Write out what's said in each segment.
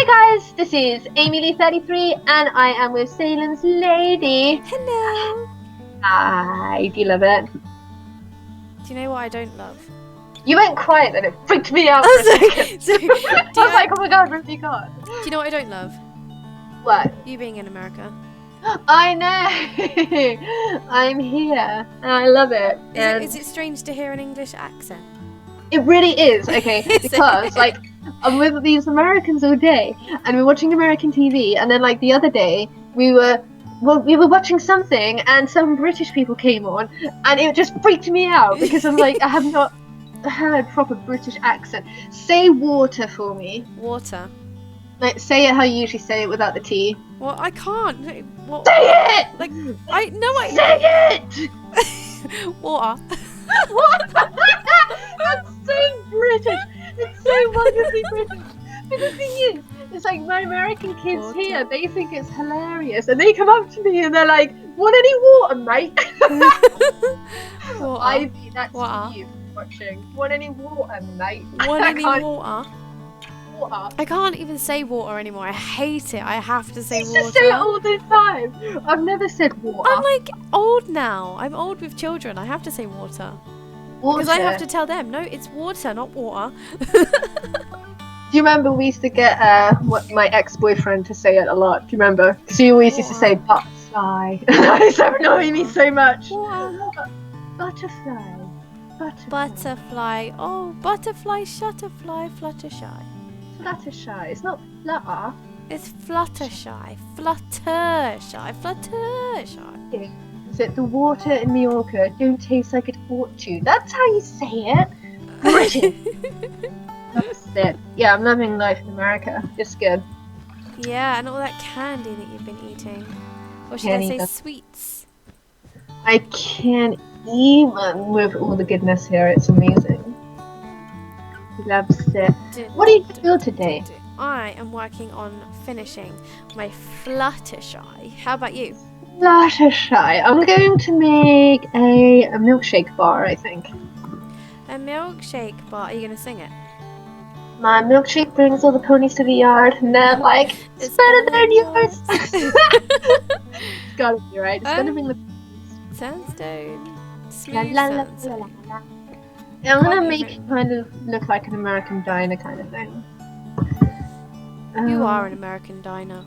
Hi guys, this is Amy-Lee33 and I am with Salem's Lady. Hello! Hi, do you love it? Do you know what I don't love? You went quiet then, it freaked me out for a second. I was like, oh my god, where have you gone? Do you know what I don't love? What? You being in America. I know! I'm here and I love it. Is it strange to hear an English accent? It really is, okay, because like I'm with these Americans all day and we're watching American TV and then like the other day we were watching something and some British people came on and it just freaked me out because I'm like I have not heard proper British accent. Say water for me. Water. Like say it how you usually say it without the T. Well, I can't. What? Say it! Like I say it! Water. What? That's so British. It's so wonderfully British. But the thing is, it's like my American kids here, they think it's hilarious, and they come up to me and they're like, "Want any water, mate?" Water. Ivy, that's water. you watching. Want any water, mate? Want any water? Water. I can't even say water anymore. I hate it. I have to say water. You just say it all the time. I've never said water. I'm like old now. I'm old with children. I have to say water. Because I have to tell them, no, it's water, not water. Do you remember we used to get my ex-boyfriend to say it a lot? Do you remember? Because he always used to say butterfly. It's annoying me so much. Butterfly. Butterfly. Oh, butterfly, shutterfly, Fluttershy. Fluttershy. It's not flutter. It's Fluttershy. Fluttershy. Fluttershy. Is it the water in Mallorca don't taste like it ought to? That's how you say it. British. That's it. Yeah, I'm loving life in America. It's good. Yeah, and all that candy that you've been eating. Or should I say sweets? I can't even with all the goodness here. It's amazing. Loves it. What do you do today? I am working on finishing my Fluttershy. How about you? Fluttershy. I'm going to make a milkshake bar, I think. A milkshake bar? Are you going to sing it? My milkshake brings all the ponies to the yard, and they're like, it's better than yours. It's gotta be right. It's gonna bring the sandstone. Yeah, I'm gonna make it kind of look like an American diner kind of thing. You are an American diner.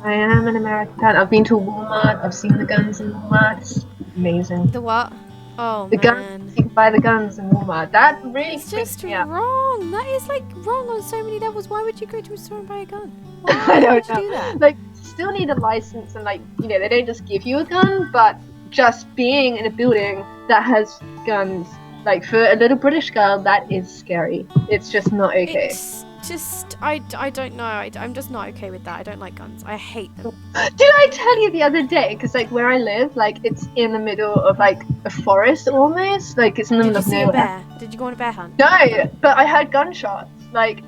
I am an American diner. I've been to Walmart. I've seen the guns in Walmart. It's amazing. The what? Oh, the guns. You can buy the guns in Walmart. That really freaks me out. Wrong. That is like wrong on so many levels. Why would you go to a store and buy a gun? Why would you do that? Like, still need a license, and like, you know, they don't just give you a gun, but just being in a building that has guns, like for a little British girl, that is scary. It's just not okay. It's just, I don't know. I'm just not okay with that. I don't like guns. I hate them. Did I tell you the other day? Because like where I live, like it's in the middle of like a forest almost. Like it's in the middle of nowhere. Did you see a bear? Did you go on a bear hunt? No, but I heard gunshots. Like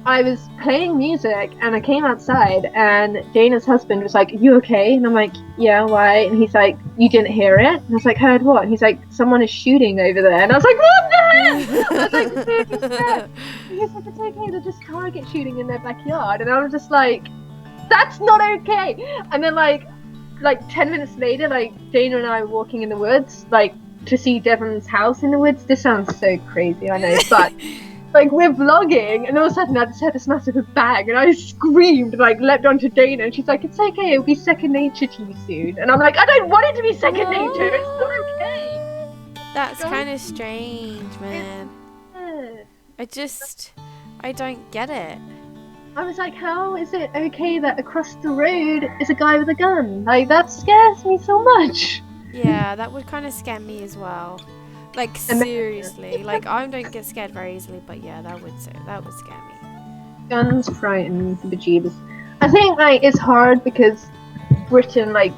I was playing music and I came outside and Dana's husband was like, "You okay?" And I'm like, "Yeah, why?" And he's like, "You didn't hear it?" And I was like, "Heard what?" And he's like, "Someone is shooting over there." And I was like, "What the hell?" I was like, "Seriously?" He's like, "It's okay, they're just target shooting in their backyard." And I was just like, "That's not okay." And then like 10 minutes later, like Dana and I were walking in the woods, like to see Devon's house in the woods. This sounds so crazy, I know, but like we're vlogging, and all of a sudden I just heard this massive bang, and I screamed, like leapt onto Dana, and she's like, "It's okay, it'll be second nature to you soon." And I'm like, "I don't want it to be second nature. It's not okay." That's kind of strange, man. I don't get it. I was like, how is it okay that across the road is a guy with a gun? Like that scares me so much. Yeah, that would kind of scare me as well. Like seriously, like I don't get scared very easily, but yeah, that would scare me. Guns frighten me to bejeebus. I think like it's hard because Britain, like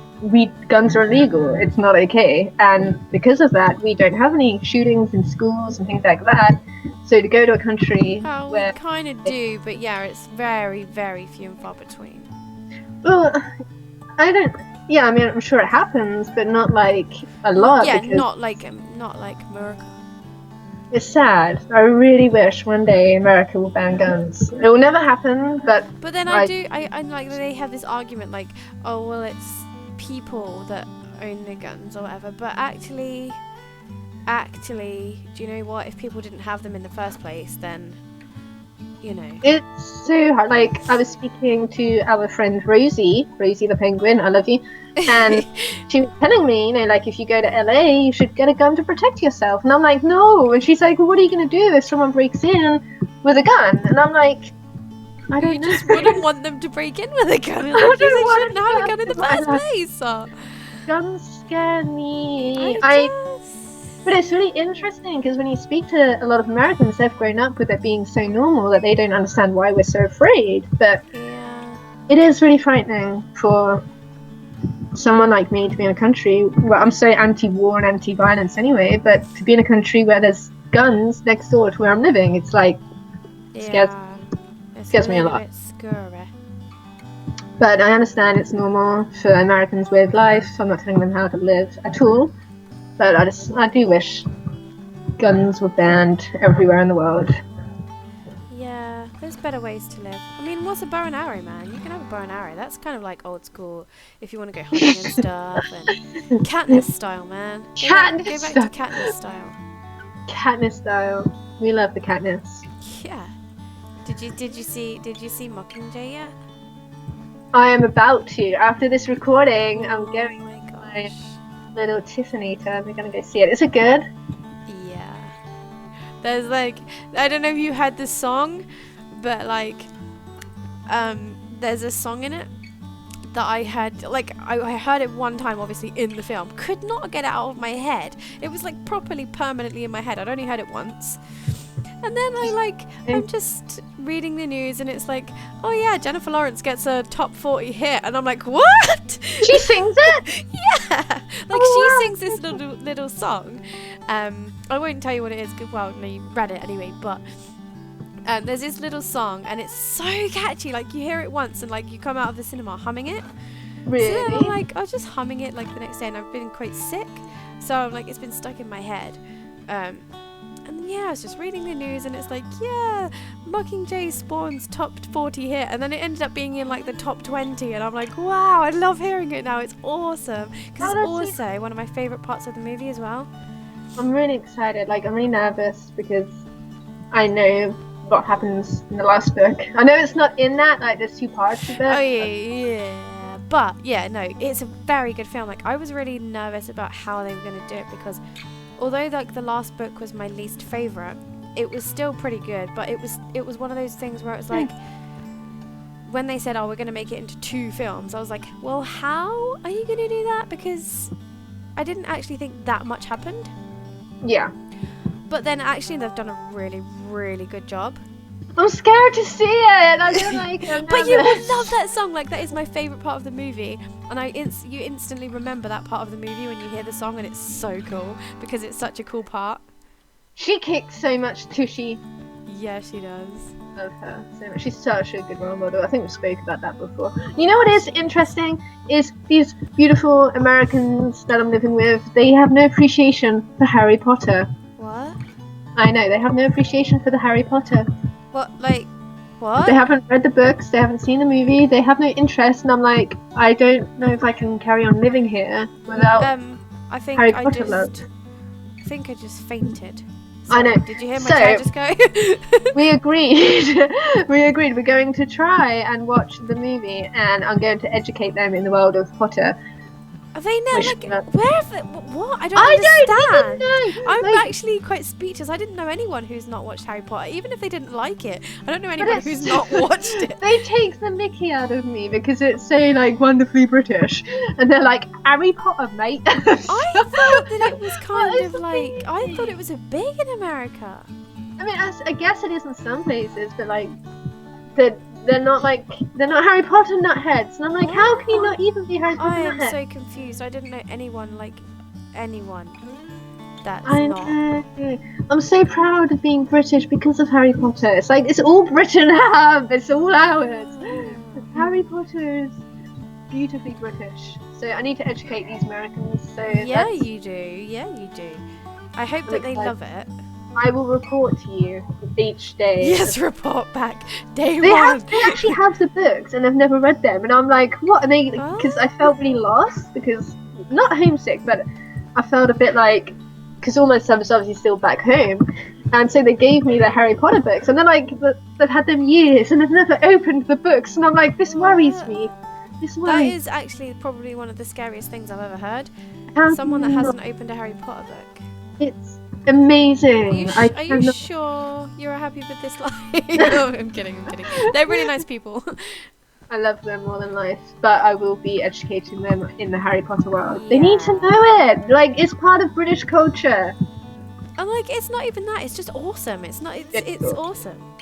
guns are illegal. It's not okay, and because of that, we don't have any shootings in schools and things like that. So to go to a country where we kind of do, but yeah, it's very, very few and far between. Well, I don't. Yeah, I mean, I'm sure it happens, but not like a lot. Yeah, because not like America. It's sad. I really wish one day America will ban guns. It will never happen, but then I like they have this argument like, oh well, it's people that own the guns or whatever. But actually, do you know what? If people didn't have them in the first place, then you know. It's so hard. Like, I was speaking to our friend Rosie the penguin, I love you, and she was telling me, you know, like, if you go to LA, you should get a gun to protect yourself. And I'm like, no. And she's like, well, what are you going to do if someone breaks in with a gun? And I'm like, I don't know. You just wouldn't want them to break in with a gun. Like, you shouldn't have a gun in the first place. Guns scare me. But it's really interesting because when you speak to a lot of Americans, they've grown up with it being so normal that they don't understand why we're so afraid. But yeah, it is really frightening for someone like me to be in a country where I'm so anti-war and anti-violence anyway, but to be in a country where there's guns next door to where I'm living, it's like scares me a lot. Scary. But I understand it's normal for Americans' way of life. I'm not telling them how to live at all. But I do wish guns were banned everywhere in the world. Yeah, there's better ways to live. I mean, what's a bow and arrow, man? You can have a bow and arrow. That's kind of like old school if you want to go hunting and stuff. And Katniss style, man. Go back to Katniss style. Katniss style. We love the Katniss. Yeah. Did you see Mockingjay yet? I am about to. After this recording, I'm going. Oh my gosh. Little Tiffany-ta. We're gonna go see it. Is it good? Yeah. There's like, I don't know if you heard this song, but like, there's a song in it that I had, like, I heard it one time, obviously in the film. Could not get it out of my head. It was like properly, permanently in my head. I'd only heard it once. And then I'm just reading the news and it's like, oh yeah, Jennifer Lawrence gets a top 40 hit. And I'm like, what? She sings it? Yeah. Like, she sings this little song. I won't tell you what it is. Well, no, you read it anyway. But there's this little song and it's so catchy. Like, you hear it once and like you come out of the cinema humming it. Really? So then I'm like, I was just humming it like the next day and I've been quite sick. So I'm like, it's been stuck in my head. And yeah, I was just reading the news and it's like, yeah, Mockingjay spawns top 40 hit. And then it ended up being in like the top 20. And I'm like, wow, I love hearing it now. It's awesome. Because it's also one of my favourite parts of the movie as well. I'm really excited. Like, I'm really nervous because I know what happens in the last book. I know it's not in that, like, there's 2 parts of it. Oh, yeah. But, yeah, no, it's a very good film. Like, I was really nervous about how they were going to do it because although like the last book was my least favourite, it was still pretty good. But it was one of those things where it was like, when they said, oh, we're going to make it into 2 films, I was like, well, how are you going to do that? Because I didn't actually think that much happened. Yeah. But then actually they've done a really, really good job. I'm scared to see it. I don't like it. But you will love that song. Like, that is my favourite part of the movie. And you instantly remember that part of the movie when you hear the song, and it's so cool because it's such a cool part. She kicks so much, Tushy. Yeah, she does. Love her so much. She's such a good role model. I think we spoke about that before. You know what is interesting is these beautiful Americans that I'm living with, they have no appreciation for Harry Potter. What? I know, they have no appreciation for the Harry Potter. What? Like, what? They haven't read the books, they haven't seen the movie, they have no interest, and I'm like, I don't know if I can carry on living here without Harry Potter love. I think I just fainted. I know. Did you hear my chair just go? We agreed. We're going to try and watch the movie, and I'm going to educate them in the world of Potter. Are they now what? I don't understand. Don't even know. I'm actually quite speechless. I didn't know anyone who's not watched Harry Potter, even if they didn't like it. I don't know anyone who's not watched it. They take the mickey out of me because it's so like wonderfully British, and they're like, Harry Potter, mate. I thought that it was kind of like, I thought it was a big in America. I mean, I guess it is in some places, but like they're not Harry Potter nutheads, and I'm like, how can you not even be Harry Potter nuthead? I am so confused. I didn't know anyone that's I not. know. I'm so proud of being British because of Harry Potter. It's like, it's all Britain have. It's all ours. Harry Potter is beautifully British. So I need to educate these Americans. So yeah, you do. I hope that they love it. I will report to you each day. Yes, report back. Day They one. actually have the books, and I've never read them, and I'm like, what? And they, because I felt really lost, because not homesick, but I felt a bit like, because all my stuff is obviously still back home, and so they gave me the Harry Potter books, and they're like, they've had them years, and they've never opened the books, and I'm like, this worries me. This worries. That is actually probably one of the scariest things I've ever heard. Someone that hasn't opened a Harry Potter book. It's amazing. Are you sure you're happy with this life? No, I'm kidding. They're really nice people. I love them more than life, but I will be educating them in the Harry Potter world. Yeah. They need to know it. Like, it's part of British culture. And like, it's not even that. It's just awesome. It's awesome.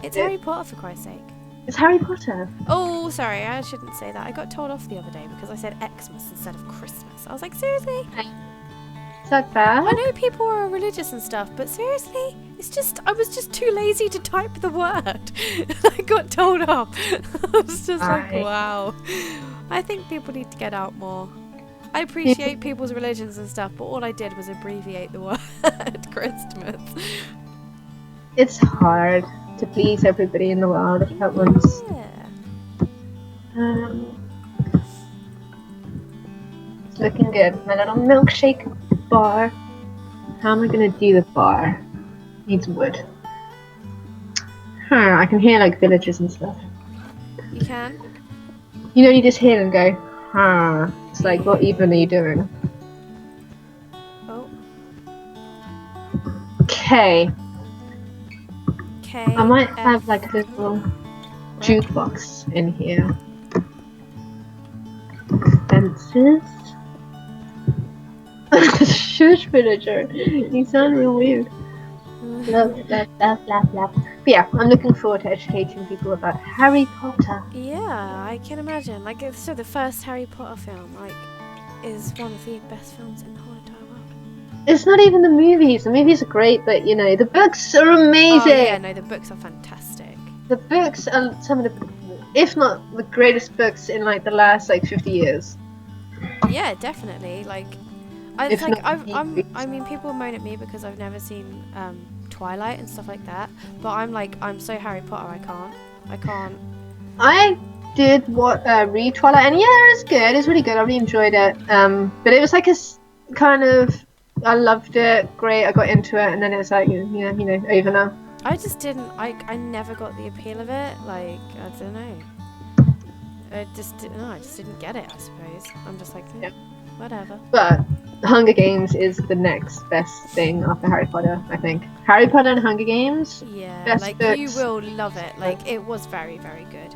It's Harry Potter, for Christ's sake. It's Harry Potter. Oh, sorry, I shouldn't say that. I got told off the other day because I said Xmas instead of Christmas. I was like, seriously? Is that bad? I know people are religious and stuff, but seriously? I was just too lazy to type the word. I got told off. I was just like, wow. I think people need to get out more. I appreciate people's religions and stuff, but all I did was abbreviate the word Christmas. It's hard to please everybody in the world at once. Yeah. It's looking good. My little milkshake bar. How am I gonna do the bar? Needs wood. I can hear like villagers and stuff. You can? You know, you just hear them go, It's like, what even are you doing? Oh. Okay. I might have like a little jukebox in here. Fences. Shush, villager. You sound real weird. Love. But yeah, I'm looking forward to educating people about Harry Potter. Yeah, I can imagine. Like, so the first Harry Potter film, like, is one of the best films in the whole entire world. It's not even the movies. The movies are great, but you know, the books are amazing. Oh yeah, no, the books are fantastic. The books are some of the, if not the greatest books in like the last like 50 years. Yeah, definitely. Like, I mean, people moan at me because I've never seen Twilight and stuff like that, but I'm so Harry Potter. I can't. I did read Twilight, and yeah, it's good. It's really good. I really enjoyed it. But it was like a kind of, I loved it. Great. I got into it, and then it was like, yeah, over now. I just didn't. I never got the appeal of it. Like, I don't know. I just didn't get it. I suppose. I'm just like, whatever. But Hunger Games is the next best thing after Harry Potter, I think. Harry Potter and Hunger Games. Yeah, best like books. You will love it. Like, it was very, very good.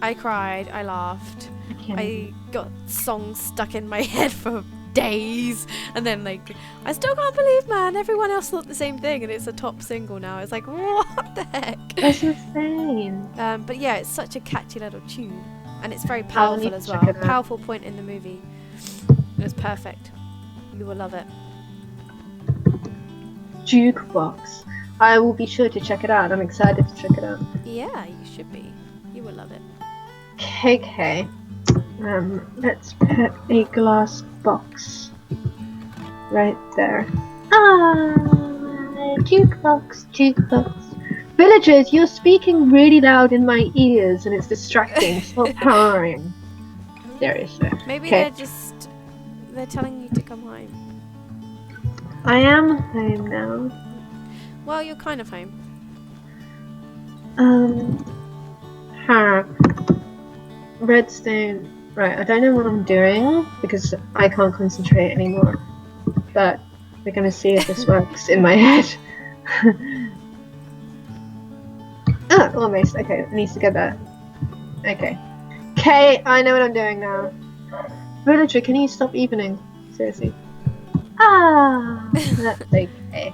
I cried. I laughed. I got songs stuck in my head for days, and then like, I still can't believe, man, everyone else thought the same thing, and it's a top single now. It's like, what the heck? That's insane. But yeah, it's such a catchy little tune, and it's very powerful as well. Powerful point in the movie. It was perfect. You will love it. Jukebox. I will be sure to check it out. I'm excited to check it out. Yeah, you should be. You will love it. Okay. Let's put a glass box right there. Jukebox. Villagers, you're speaking really loud in my ears and it's distracting. Stop powering. Seriously. Maybe they're telling you to come home. I am home now. Well, you're kind of home. Redstone. Right, I don't know what I'm doing because I can't concentrate anymore. But we're gonna see if this works in my head. Almost. Okay, it needs to get there. Okay. Okay, I know what I'm doing now. Villager, can you stop evening? Seriously. That's okay.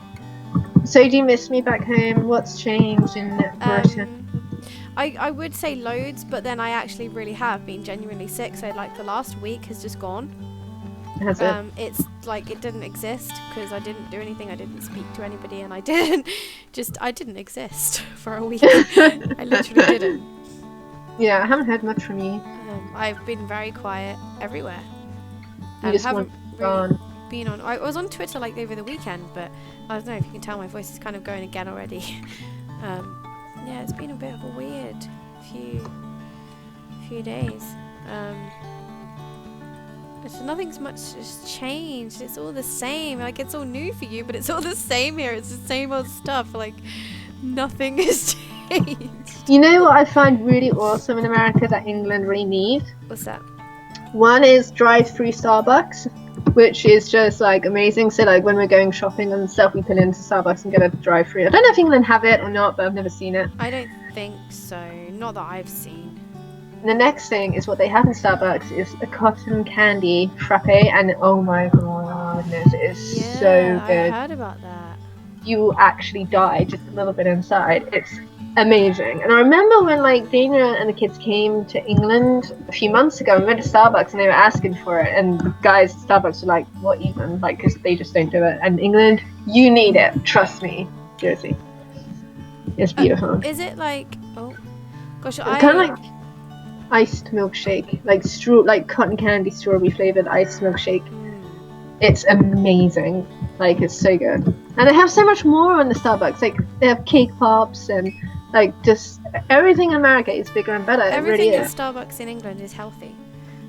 So do you miss me back home? What's changed in Russia? I would say loads, but then I actually really have been genuinely sick, so like the last week has just gone. Has it? It's like it didn't exist because I didn't do anything, I didn't speak to anybody, and I didn't exist for a week. I literally didn't. Yeah, I haven't heard much from you. I've been very quiet everywhere. You just want gone. been on. I was on Twitter like over the weekend, but I don't know if you can tell my voice is kind of going again already. Yeah, it's been a bit of a weird few days. Nothing's much has changed. It's all the same. Like, it's all new for you, but it's all the same here. It's the same old stuff. Like, nothing has changed. You know what I find really awesome in America that England really need? What's that? One is drive-through Starbucks, which is just like amazing. So like when we're going shopping and stuff, we pull into Starbucks and get a drive-through. I don't know if England have it or not, but I've never seen it. I don't think so. Not that I've seen. And the next thing is what they have in Starbucks is a cotton candy frappe, and oh my goodness, it is so good. I heard about that. You actually die just a little bit inside. It's amazing. And I remember when like Dana and the kids came to England a few months ago and went to Starbucks and they were asking for it, and the guys at Starbucks were like, what even? Like, because they just don't do it. And England, you need it. Trust me. Seriously. It's beautiful. Is it like, oh gosh, It's kind of like iced milkshake, like cotton candy strawberry flavored iced milkshake. It's amazing. Like, it's so good. And they have so much more on the Starbucks. Like, they have cake pops and like just everything in America is bigger and better. Everything it really in is. Starbucks in England is healthy.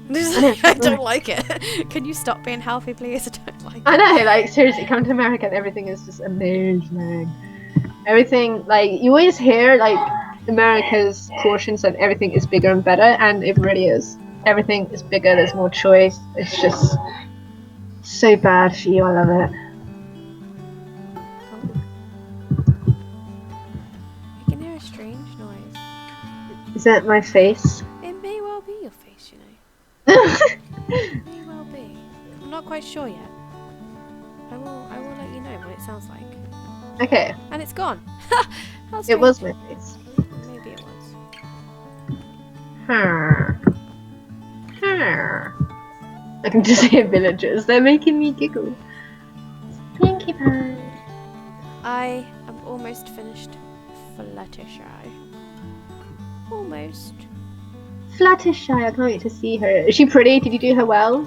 I don't like it. Can you stop being healthy, please? I don't like it. I know, like, seriously, come to America and everything is just amazing. Everything, like, you always hear like America's portions and everything is bigger and better, and it really is. Everything is bigger, there's more choice. It's just so bad for you. I love it. I can hear a strange noise. Is that my face? It may well be your face, you know. It may well be. I'm not quite sure yet. I will let you know what it sounds like. Okay. And it's gone. How It strange. was my face. Maybe it was. I can just hear villagers. They're making me giggle. Pinkie Pie. I am almost finished Fluttershy. Almost. Fluttershy, I can't wait to see her. Is she pretty? Did you do her well?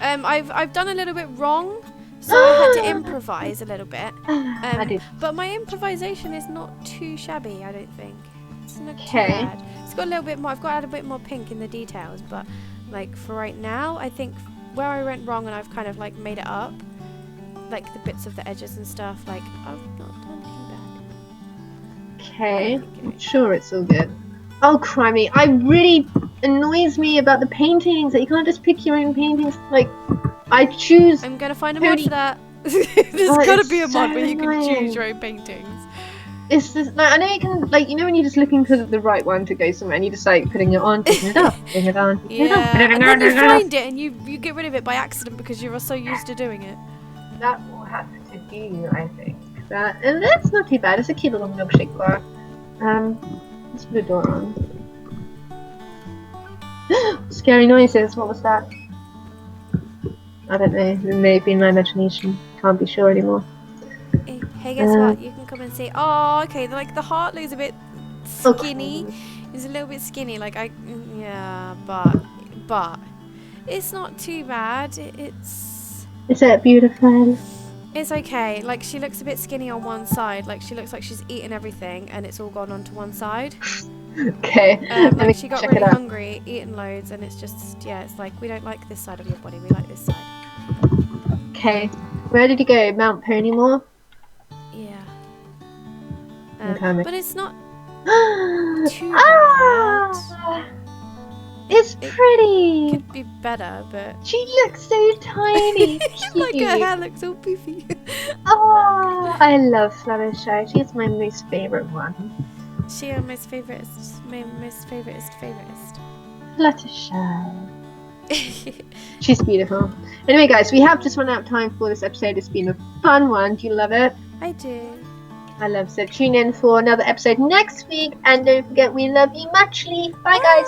I've done a little bit wrong, so I had to improvise a little bit. I did. But my improvisation is not too shabby, I don't think. It's not too Okay. bad. It's got a little bit more. I've got to add a bit more pink in the details, but like for right now, I think where I went wrong and I've kind of like made it up, like the bits of the edges and stuff. Like I've not done too bad. Okay. I'm sure it's all good. Oh, crimey. I really annoys me about the paintings that you can't just pick your own paintings. Like, I choose. I'm gonna find a mod for that. There's gotta be a mod where you can choose your own paintings. It's just like, I know you can, like, you know when you're just looking for the right one to go somewhere and you just like putting it on, putting it up, putting it on, putting it up, Yeah, and then you find it and you get rid of it by accident because you're so used to doing it. That will have to do, I think. And that's not too bad. It's a cute little milkshake bar. Let's put a door on. Scary noises. What was that? I don't know. It may have been my imagination. Can't be sure anymore. Hey, guess what? You can come and see. Oh, okay. Like the heart looks a bit skinny. It's a little bit skinny. Like yeah, but it's not too bad. It's. Is that beautiful? It's okay. Like she looks a bit skinny on one side. Like she looks like she's eaten everything and it's all gone onto one side. Okay. Like she got really hungry, eaten loads, and it's just it's like we don't like this side of your body. We like this side. Okay. Where did you go? Mount Ponymore? Yeah. Okay. But it's not too bad. It's pretty. Could be better, but She looks so tiny. like Cute. her hair looks all poofy. Oh, I love Fluttershy. She's my most favorite one. She is my most favoriteest. Fluttershy. She's beautiful. Anyway, guys, we have just run out of time for this episode. It's been a fun one. Do you love it? I do. I love it. So tune in for another episode next week. And don't forget, we love you muchly. Bye, guys.